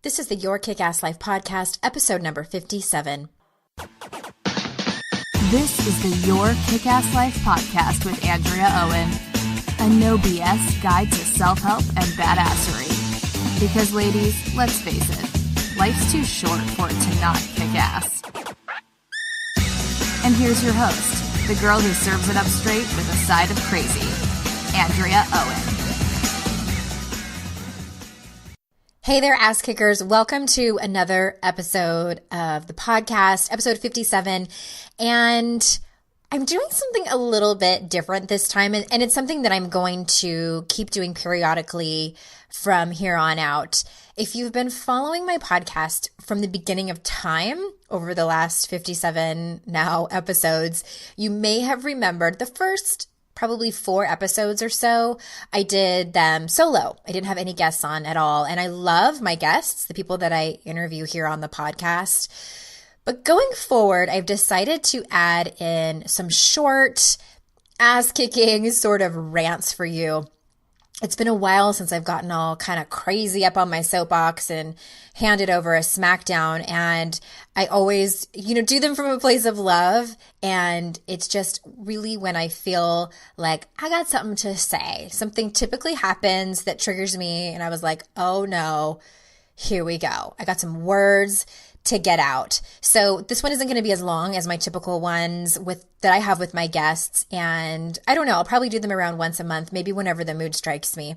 This is the Your Kick-Ass Life podcast, episode number 57. This is the Your Kick-Ass Life podcast with Andrea Owen, a no BS guide to self-help and badassery. Because ladies, let's face it, life's too short for it to not kick ass. And here's your host, the girl who serves it up straight with a side of crazy, Andrea Owen. Hey there, ass kickers. Welcome to another episode of the podcast, episode 57. And I'm doing something a little bit different this time. And it's something that I'm going to keep doing periodically from here on out. If you've been following my podcast from the beginning of time over the last 57 now episodes, you may have remembered the first probably 4 episodes or so, I did them solo. I didn't have any guests on at all. And I love my guests, the people that I interview here on the podcast. But going forward, I've decided to add in some short, ass-kicking sort of rants for you. It's been a while since I've gotten all kind of crazy up on my soapbox and handed over a smackdown. And I always, do them from a place of love. And it's just really when I feel like I got something to say. Something typically happens that triggers me. And I was like, oh no, here we go. I got some words to get out. So this one isn't going to be as long as my typical ones that I have with my guests. And I don't know, I'll probably do them around once a month, maybe whenever the mood strikes me.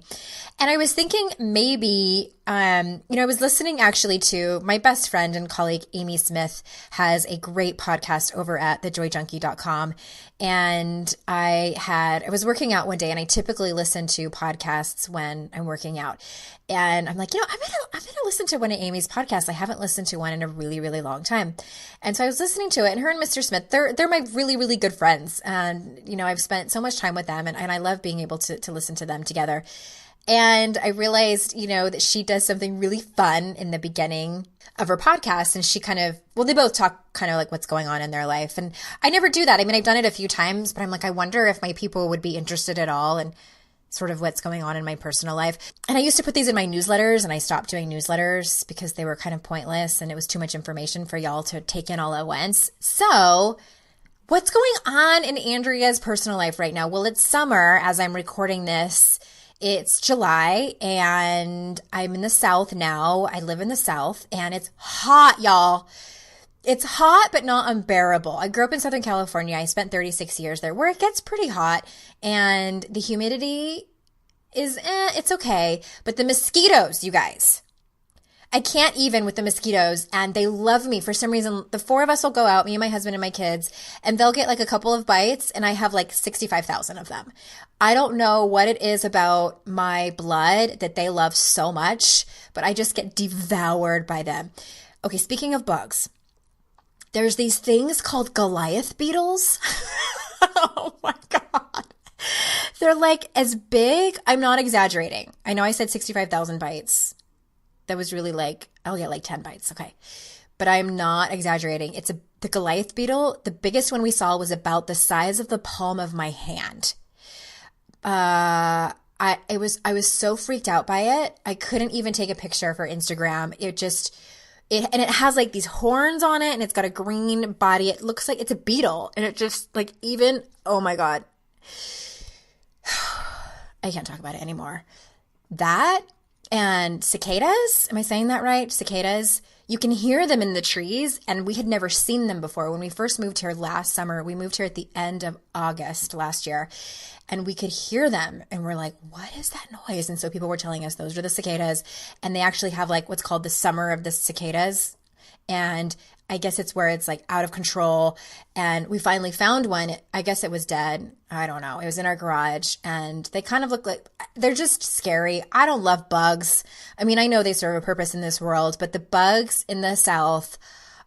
And I was thinking maybe, I was listening actually to my best friend and colleague, Amy Smith, has a great podcast over at thejoyjunkie.com. And I was working out one day, and I typically listen to podcasts when I'm working out. And I'm like, I'm gonna listen to one of Amy's podcasts. I haven't listened to one in a really, really long time. And so I was listening to it, and her and Mr. Smith, they're my really, really good friends. And, I've spent so much time with them, and I love being able to listen to them together. And I realized, that she does something really fun in the beginning of her podcast. And she they both talk kind of like what's going on in their life. And I never do that. I mean, I've done it a few times, but I'm like, I wonder if my people would be interested at all in sort of what's going on in my personal life. And I used to put these in my newsletters, and I stopped doing newsletters because they were kind of pointless and it was too much information for y'all to take in all at once. So what's going on in Andrea's personal life right now? Well, it's summer as I'm recording this. It's July, and I'm in the South now. I live in the South, and it's hot, y'all. It's hot, but not unbearable. I grew up in Southern California. I spent 36 years there, where it gets pretty hot, and the humidity is, it's okay. But the mosquitoes, you guys, I can't even with the mosquitoes, and they love me. For some reason, the 4 of us will go out, me and my husband and my kids, and they'll get like a couple of bites, and I have like 65,000 of them. I don't know what it is about my blood that they love so much, but I just get devoured by them. Okay, speaking of bugs, there's these things called Goliath beetles. Oh my God. They're like as big. I'm not exaggerating. I know I said 65,000 bites. That was really like, I'll get like 10 bites. Okay. But I'm not exaggerating. The Goliath beetle. The biggest one we saw was about the size of the palm of my hand. I was so freaked out by it. I couldn't even take a picture for Instagram. And it has like these horns on it, and it's got a green body. It looks like it's a beetle, and it just like oh my God. I can't talk about it anymore. That and cicadas. Am I saying that right? Cicadas. You can hear them in the trees, and we had never seen them before. When we first moved here last summer, we moved here at the end of August last year, and we could hear them, and we're like, what is that noise? And so people were telling us those are the cicadas, and they actually have like what's called the summer of the cicadas. And I guess it's where it's like out of control. And we finally found one. I guess it was dead. I don't know. It was in our garage, and they kind of look like they're just scary. I don't love bugs. I mean, I know they serve a purpose in this world, but the bugs in the South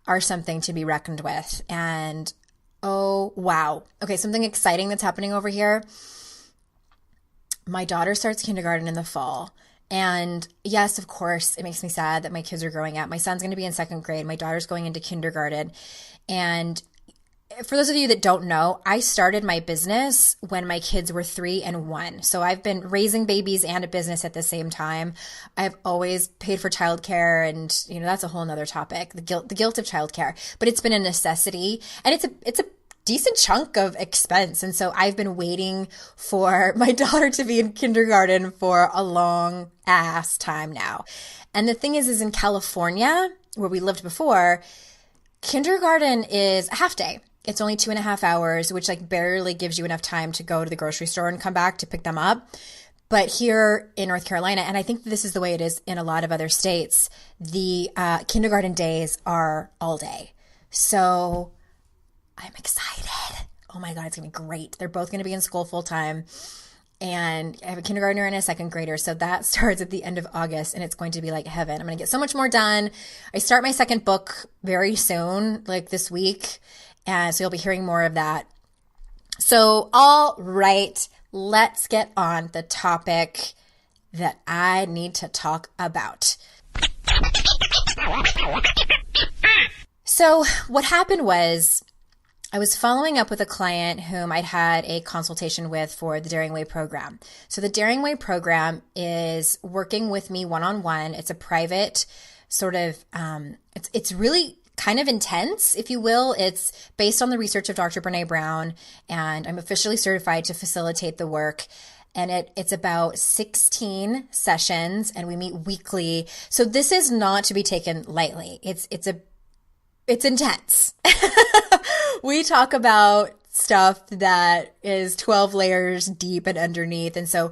are something to be reckoned with. And oh, wow. Okay, something exciting that's happening over here. My daughter starts kindergarten in the fall. And yes, of course, it makes me sad that my kids are growing up. My son's going to be in 2nd grade. My daughter's going into kindergarten. And for those of you that don't know, I started my business when my kids were 3 and 1. So I've been raising babies and a business at the same time. I've always paid for childcare, and that's a whole nother topic, the guilt of childcare. But it's been a necessity, and it's a decent chunk of expense. And so I've been waiting for my daughter to be in kindergarten for a long ass time now. And the thing is in California, where we lived before, kindergarten is a half day. It's only 2.5 hours, which like barely gives you enough time to go to the grocery store and come back to pick them up. But here in North Carolina, and I think this is the way it is in a lot of other states, the kindergarten days are all day. So I'm excited. Oh my God, it's going to be great. They're both going to be in school full time. And I have a kindergartner and a second grader. So that starts at the end of August, and it's going to be like heaven. I'm going to get so much more done. I start my second book very soon, like this week. And so you'll be hearing more of that. So, all right, let's get on the topic that I need to talk about. So what happened was I was following up with a client whom I'd had a consultation with for the Daring Way program. So the Daring Way program is working with me one-on-one. It's a private sort of, it's really kind of intense, if you will. It's based on the research of Dr. Brene Brown, and I'm officially certified to facilitate the work. And it's about 16 sessions, and we meet weekly. So this is not to be taken lightly. It's intense. We talk about stuff that is 12 layers deep and underneath. And so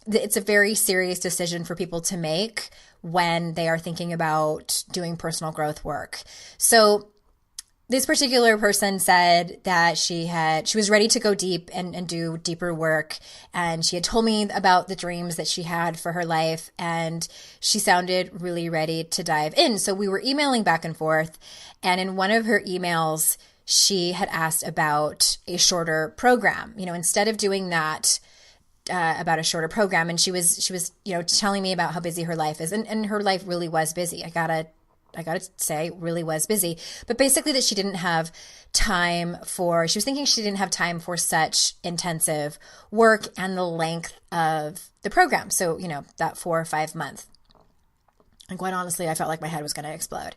it's a very serious decision for people to make when they are thinking about doing personal growth work. So this particular person said that she was ready to go deep and do deeper work. And she had told me about the dreams that she had for her life, and she sounded really ready to dive in. So we were emailing back and forth. And in one of her emails, she had asked about a shorter program, instead of doing that, about a shorter program. And she was, telling me about how busy her life is. And her life really was busy. I gotta say, really was busy. But basically that she didn't have time she was thinking she didn't have time for such intensive work and the length of the program. So, that 4 or 5 month. And quite honestly, I felt like my head was going to explode.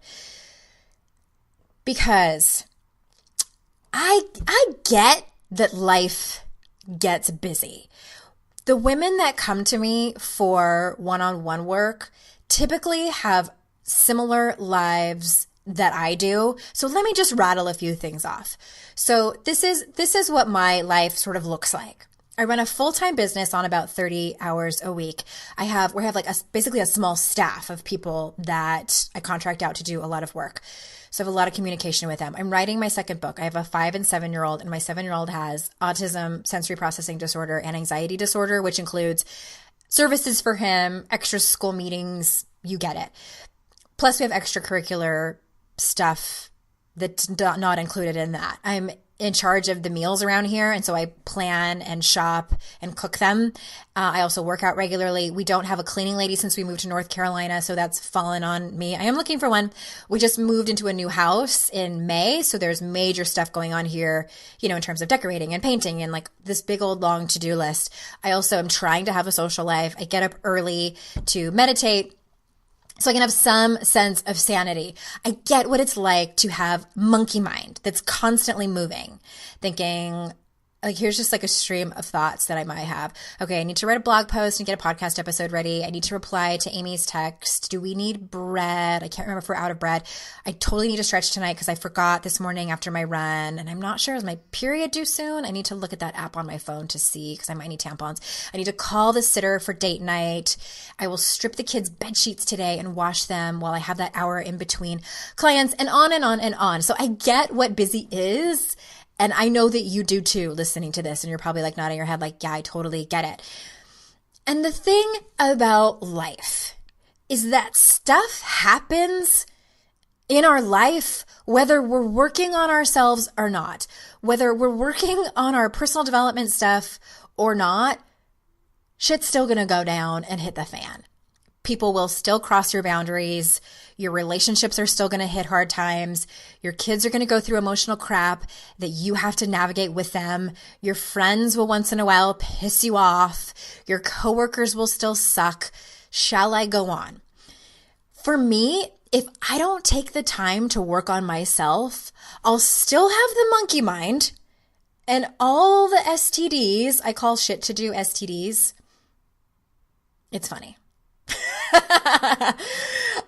Because I get that life gets busy. The women that come to me for one-on-one work typically have similar lives that I do. So let me just rattle a few things off. So this is what my life sort of looks like. I run a full-time business on about 30 hours a week. We have like basically a small staff of people that I contract out to do a lot of work. So I have a lot of communication with them. I'm writing my second book. I have a 5 and 7-year-old, and my 7-year-old has autism, sensory processing disorder, and anxiety disorder, which includes services for him, extra school meetings, you get it. Plus we have extracurricular stuff that's not included in that. I'm in charge of the meals around here, and so I plan and shop and cook them. I also work out regularly. We don't have a cleaning lady since we moved to North Carolina, so that's fallen on me. I am looking for one. We just moved into a new house in May, so there's major stuff going on here, in terms of decorating and painting and like this big old long to-do list. I also am trying to have a social life. I get up early to meditate, so I can have some sense of sanity. I get what it's like to have monkey mind that's constantly moving, thinking, like, here's just like a stream of thoughts that I might have. Okay, I need to write a blog post and get a podcast episode ready. I need to reply to Amy's text. Do we need bread? I can't remember if we're out of bread. I totally need to stretch tonight because I forgot this morning after my run. And I'm not sure, is my period due soon? I need to look at that app on my phone to see because I might need tampons. I need to call the sitter for date night. I will strip the kids' bed sheets today and wash them while I have that hour in between clients, and on and on and on. So I get what busy is. And I know that you do too, listening to this, and you're probably like nodding your head like, yeah, I totally get it. And the thing about life is that stuff happens in our life, whether we're working on ourselves or not, whether we're working on our personal development stuff or not, shit's still going to go down and hit the fan. People will still cross your boundaries. Your relationships are still going to hit hard times. Your kids are going to go through emotional crap that you have to navigate with them. Your friends will once in a while piss you off. Your coworkers will still suck. Shall I go on? For me, if I don't take the time to work on myself, I'll still have the monkey mind and all the STDs. I call shit to do STDs. It's funny.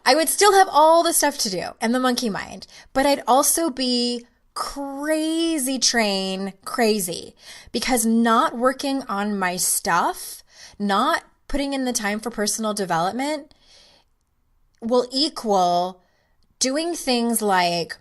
I would still have all the stuff to do and the monkey mind, but I'd also be crazy because not working on my stuff, not putting in the time for personal development will equal doing things like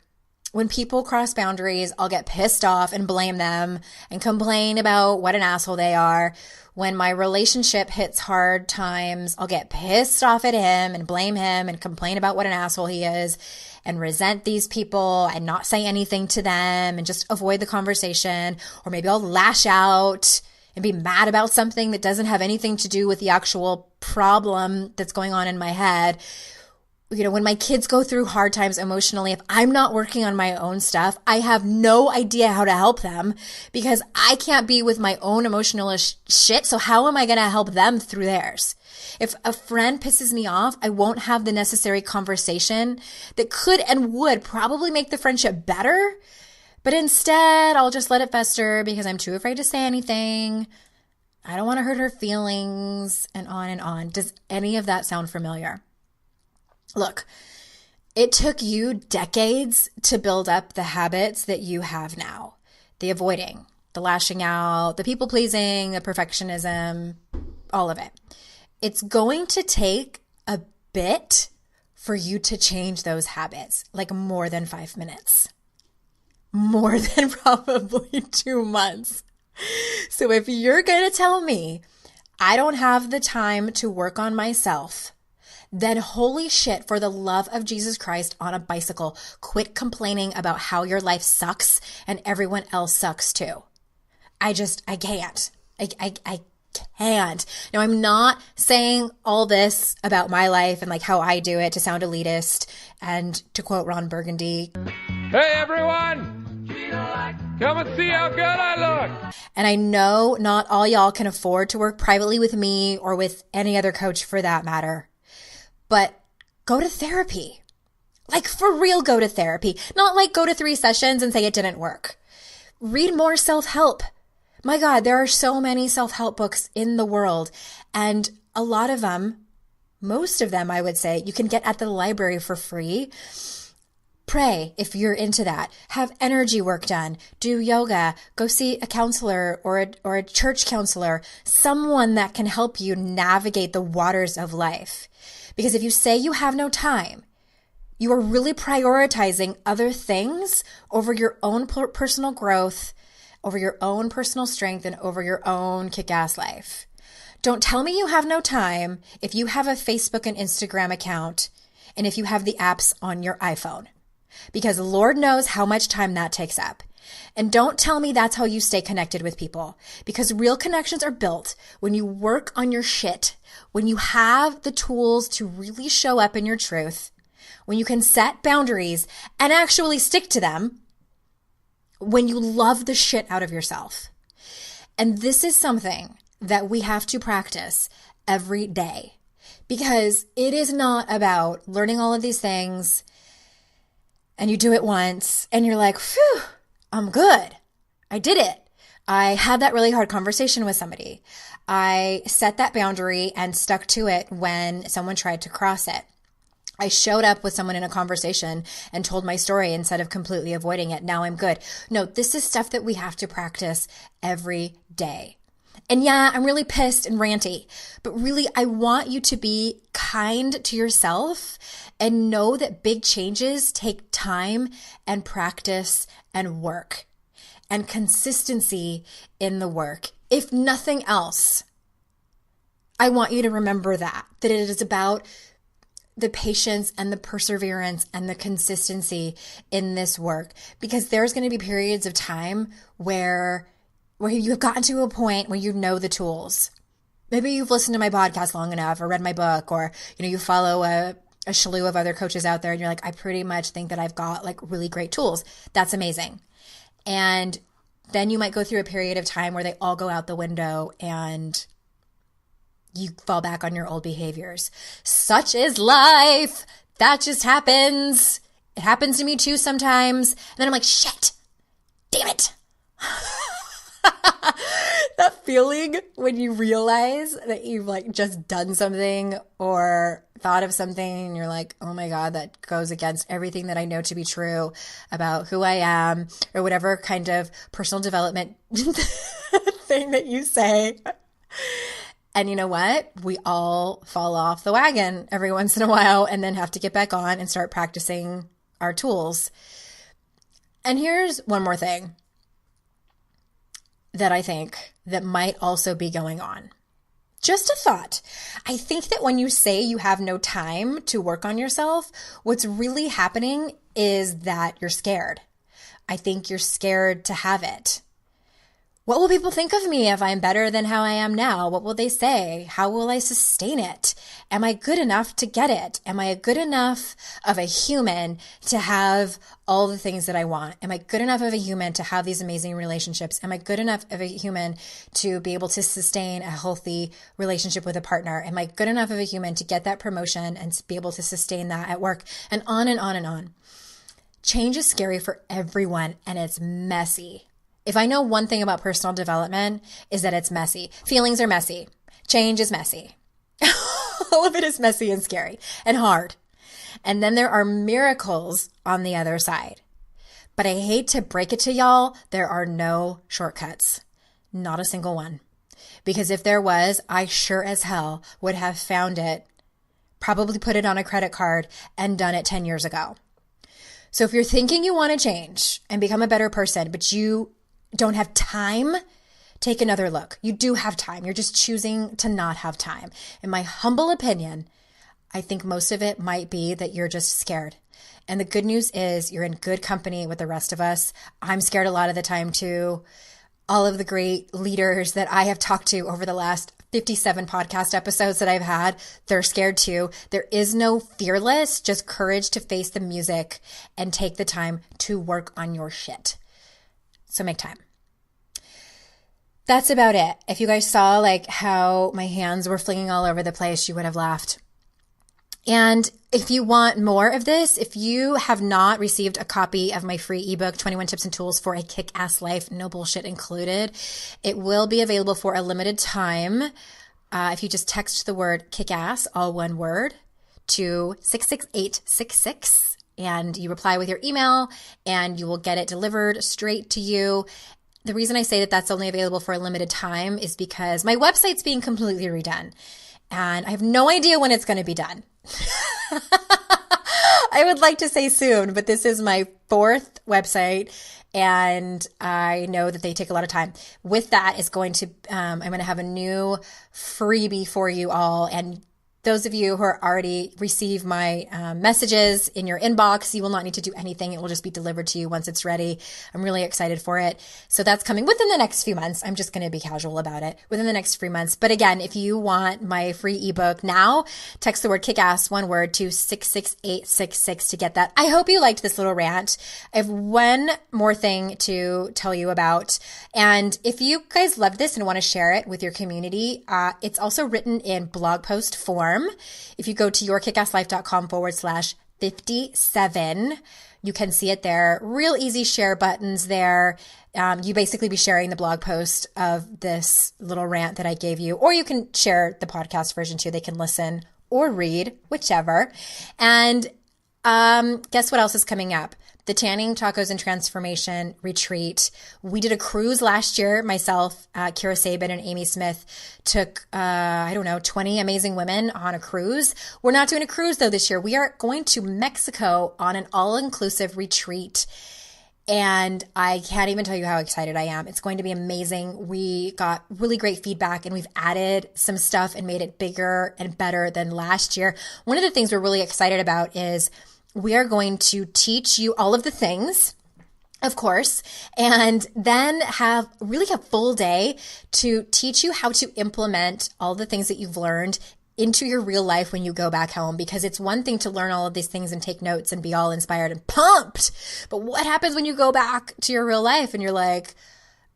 when people cross boundaries, I'll get pissed off and blame them and complain about what an asshole they are. When my relationship hits hard times, I'll get pissed off at him and blame him and complain about what an asshole he is and resent these people and not say anything to them and just avoid the conversation. Or maybe I'll lash out and be mad about something that doesn't have anything to do with the actual problem that's going on in my head. You know, when my kids go through hard times emotionally, if I'm not working on my own stuff, I have no idea how to help them because I can't be with my own emotional shit. So how am I going to help them through theirs? If a friend pisses me off, I won't have the necessary conversation that could and would probably make the friendship better. But instead, I'll just let it fester because I'm too afraid to say anything. I don't want to hurt her feelings and on and on. Does any of that sound familiar? Look, it took you decades to build up the habits that you have now. The avoiding, the lashing out, the people pleasing, the perfectionism, all of it. It's going to take a bit for you to change those habits, like more than 5 minutes, more than probably 2 months. So if you're going to tell me I don't have the time to work on myself, then holy shit, for the love of Jesus Christ on a bicycle, quit complaining about how your life sucks and everyone else sucks too. I can't. I can't. Now, I'm not saying all this about my life and like how I do it to sound elitist and to quote Ron Burgundy. Hey, everyone! Come and see how good I look! And I know not all y'all can afford to work privately with me or with any other coach for that matter. But go to therapy. Like for real, go to therapy. Not like go to 3 sessions and say it didn't work. Read more self-help. My God, there are so many self-help books in the world. And a lot of them, most of them, I would say, you can get at the library for free. Pray if you're into that. Have energy work done. Do yoga. Go see a counselor or a church counselor. Someone that can help you navigate the waters of life. Because if you say you have no time, you are really prioritizing other things over your own personal growth, over your own personal strength, and over your own kick-ass life. Don't tell me you have no time if you have a Facebook and Instagram account and if you have the apps on your iPhone. Because Lord knows how much time that takes up. And don't tell me that's how you stay connected with people, because real connections are built when you work on your shit, when you have the tools to really show up in your truth, when you can set boundaries and actually stick to them, when you love the shit out of yourself. And this is something that we have to practice every day, because it is not about learning all of these things and you do it once and you're like, phew, I'm good. I did it. I had that really hard conversation with somebody. I set that boundary and stuck to it when someone tried to cross it. I showed up with someone in a conversation and told my story instead of completely avoiding it. Now I'm good. No, this is stuff that we have to practice every day. And yeah, I'm really pissed and ranty, but really I want you to be kind to yourself and know that big changes take time and practice and work and consistency in the work. If nothing else, I want you to remember that it is about the patience and the perseverance and the consistency in this work, because there's going to be periods of time where you have gotten to a point where you know the tools Maybe you've listened to my podcast long enough or read my book, or, you follow a slew of other coaches out there and you're like, I pretty much think that I've got like really great tools. That's amazing. And then you might go through a period of time where they all go out the window and you fall back on your old behaviors. Such is life. That just happens. It happens to me too sometimes. And then I'm like, shit, damn it. That feeling when you realize that you've like just done something or thought of something and you're like, oh my God, that goes against everything that I know to be true about who I am, or whatever kind of personal development thing that you say. And you know what? We all fall off the wagon every once in a while and then have to get back on and start practicing our tools. And here's one more thing that I think that might also be going on. Just a thought. I think that when you say you have no time to work on yourself, what's really happening is that you're scared. I think you're scared to have it. What will people think of me if I'm better than how I am now? What will they say? How will I sustain it? Am I good enough to get it? Am I a good enough of a human to have all the things that I want? Am I good enough of a human to have these amazing relationships? Am I good enough of a human to be able to sustain a healthy relationship with a partner? Am I good enough of a human to get that promotion and to be able to sustain that at work? And on and on and on. Change is scary for everyone and it's messy. If I know one thing about personal development is that it's messy. Feelings are messy. Change is messy. All of it is messy and scary and hard. And then there are miracles on the other side. But I hate to break it to y'all, there are no shortcuts. Not a single one. Because if there was, I sure as hell would have found it, probably put it on a credit card and done it 10 years ago. So if you're thinking you want to change and become a better person, but you don't have time, take another look. You do have time. You're just choosing to not have time. In my humble opinion, I think most of it might be that you're just scared. And the good news is you're in good company with the rest of us. I'm scared a lot of the time too. All of the great leaders that I have talked to over the last 57 podcast episodes that I've had, they're scared too. There is no fearless, just courage to face the music and take the time to work on your shit. So make time. That's about it. If you guys saw like how my hands were flinging all over the place, you would have laughed. And if you want more of this, if you have not received a copy of my free ebook, 21 Tips and Tools for a Kick-Ass Life, no bullshit included, it will be available for a limited time. If you just text the word kick-ass, all one word, to 66866. And you reply with your email and you will get it delivered straight to you. The reason I say that that's only available for a limited time is because my website's being completely redone and I have no idea when it's going to be done. I would like to say soon, but this is my 4th website and I know that they take a lot of time. With that is going to, I'm going to have a new freebie for you all, and those of you who are already receive my messages in your inbox, you will not need to do anything. It will just be delivered to you once it's ready. I'm really excited for it. So that's coming within the next few months. I'm just going to be casual about it within the next 3 months. But again, if you want my free ebook now, text the word kick-ass, one word, to 66866 to get that. I hope you liked this little rant. I have one more thing to tell you about. And if you guys love this and want to share it with your community, it's also written in blog post form. If you go to yourkickasslife.com/57, you can see it there. Real easy share buttons there. You basically be sharing the blog post of this little rant that I gave you, or you can share the podcast version too. They can listen or read, whichever. And guess what else is coming up? The Tanning, Tacos, and Transformation Retreat. We did a cruise last year. Myself, Kira Sabin, and Amy Smith took, 20 amazing women on a cruise. We're not doing a cruise though this year. We are going to Mexico on an all-inclusive retreat. And I can't even tell you how excited I am. It's going to be amazing. We got really great feedback and we've added some stuff and made it bigger and better than last year. One of the things we're really excited about is we are going to teach you all of the things of course, and then have really a full day to teach you how to implement all the things that you've learned into your real life when you go back home. Because it's one thing to learn all of these things and take notes and be all inspired and pumped. But what happens when you go back to your real life and you're like,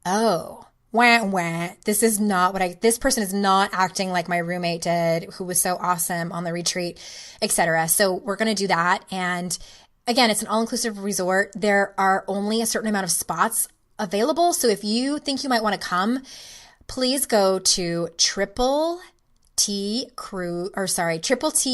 oh, wah, wah, this person is not acting like my roommate did, who was so awesome on the retreat, etc. So we're going to do that. And again, it's an all-inclusive resort. There are only a certain amount of spots available. So if you think you might want to come, please go to triple-t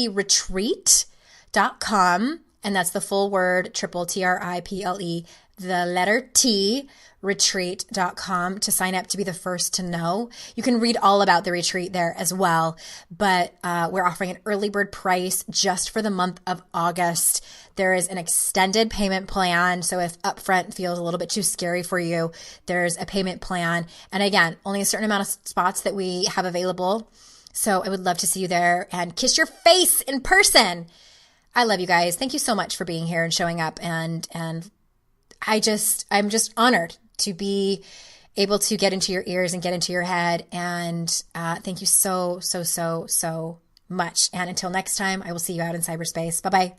retreat.com. And that's the full word, triple, TRIPLE, the letter T, retreat.com to sign up to be the first to know. You can read all about the retreat there as well, but we're offering an early bird price just for the month of August. There is an extended payment plan, so if upfront feels a little bit too scary for you, there's a payment plan. And again, only a certain amount of spots that we have available. So I would love to see you there and kiss your face in person. I love you guys. Thank you so much for being here and showing up, and I'm just honored to be able to get into your ears and get into your head. And thank you so, so, so, so much. And until next time, I will see you out in cyberspace. Bye-bye.